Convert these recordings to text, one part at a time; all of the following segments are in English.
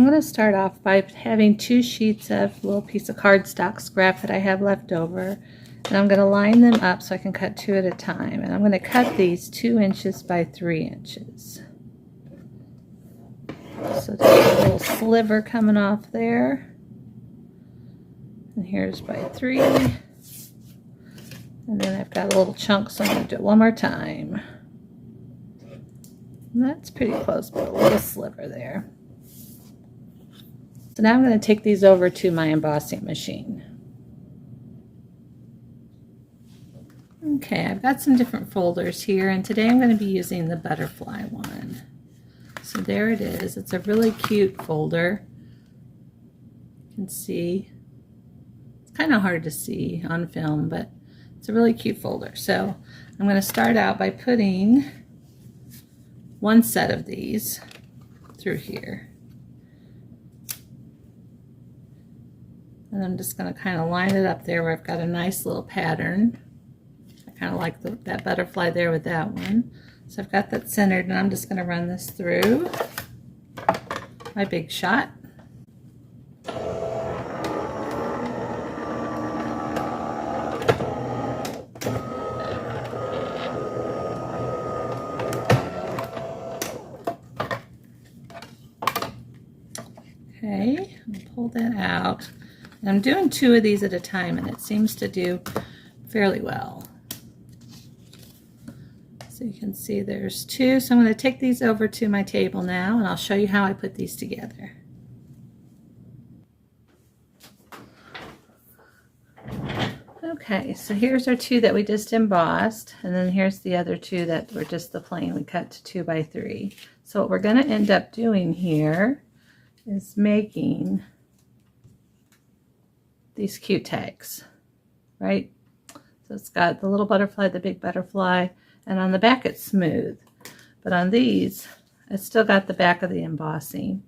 I'm going to start off by having 2 sheets of little piece of cardstock scrap that I have left over. And I'm going to line them up so I can cut 2 at a time. And I'm going to cut these 2 inches by 3 inches. So there's a little sliver coming off there. And here's by 3. And then I've got a little chunk, so I'm going to do it one more time. And that's pretty close, but a little sliver there. So now I'm going to take these over to my embossing machine. Okay, I've got some different folders here, and today I'm going to be using the butterfly one. So there it is. It's a really cute folder. You can see. It's kind of hard to see on film, but it's a really cute folder. So I'm going to start out by putting one set of these through here. And I'm just going to kind of line it up there where I've got a nice little pattern. I kind of like that butterfly there with that one. So I've got that centered, and I'm just going to run this through my big shot. Okay, I'll pull that out. And I'm doing 2 of these at a time, and it seems to do fairly well. So you can see there's 2. So I'm going to take these over to my table now, and I'll show you how I put these together. Okay, so here's our 2 that we just embossed, and then here's the other 2 that were just the plain. We cut to 2 by 3. So what we're going to end up doing here is making these cute tags, right? So it's got the little butterfly, the big butterfly, and on the back it's smooth. But on these, it's still got the back of the embossing.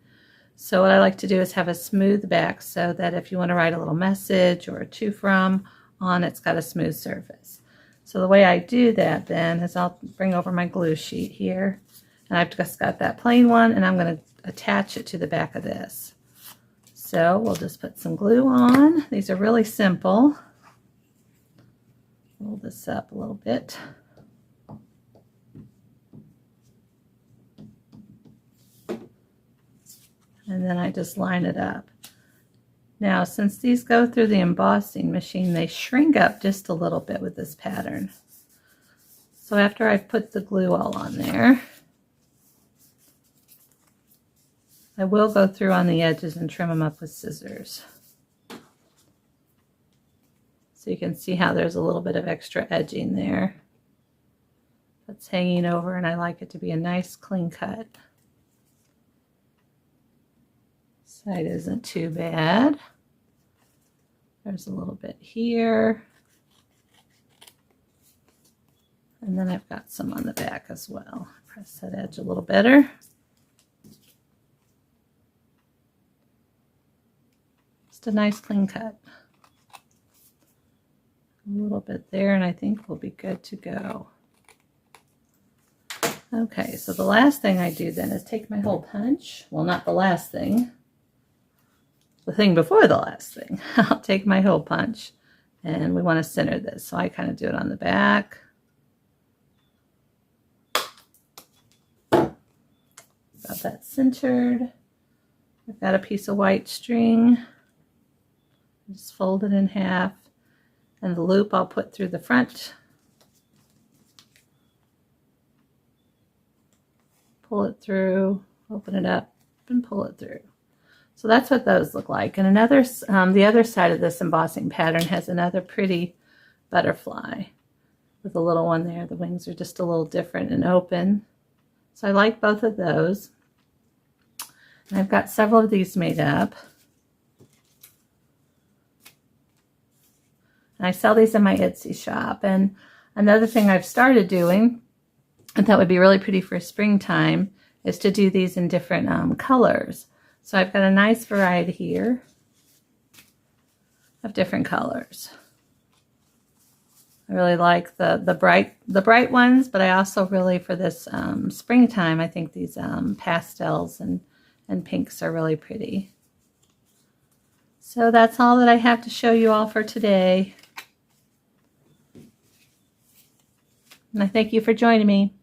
So what I like to do is have a smooth back so that if you want to write a little message or a to from on, it's got a smooth surface. So the way I do that then is I'll bring over my glue sheet here, and I've just got that plain one, and I'm going to attach it to the back of this. So we'll just put some glue on. These are really simple. Roll this up a little bit. And then I just line it up. Now, since these go through the embossing machine, they shrink up just a little bit with this pattern. So after I've put the glue all on there, I will go through on the edges and trim them up with scissors. So you can see how there's a little bit of extra edging there that's hanging over, and I like it to be a nice clean cut. Side isn't too bad. There's a little bit here. And then I've got some on the back as well. Press that edge a little better. Just a nice clean cut. A little bit there, and I think we'll be good to go. Okay, so the last thing I do then is take my hole punch. Well, not the last thing. The thing before the last thing. I'll take my hole punch, and we want to center this. So I kind of do it on the back. Got that centered. I've got a piece of white string. Just fold it in half. And the loop I'll put through the front. Pull it through, open it up, and pull it through. So that's what those look like. And another, the other side of this embossing pattern has another pretty butterfly with a little one there. The wings are just a little different and open. So I like both of those. And I've got several of these made up. And I sell these in my Etsy shop. And another thing I've started doing, and that would be really pretty for springtime, is to do these in different colors. So I've got a nice variety here of different colors. I really like the bright ones, but I also really, for this springtime, I think these pastels and and pinks are really pretty. So that's all that I have to show you all for today. And I thank you for joining me.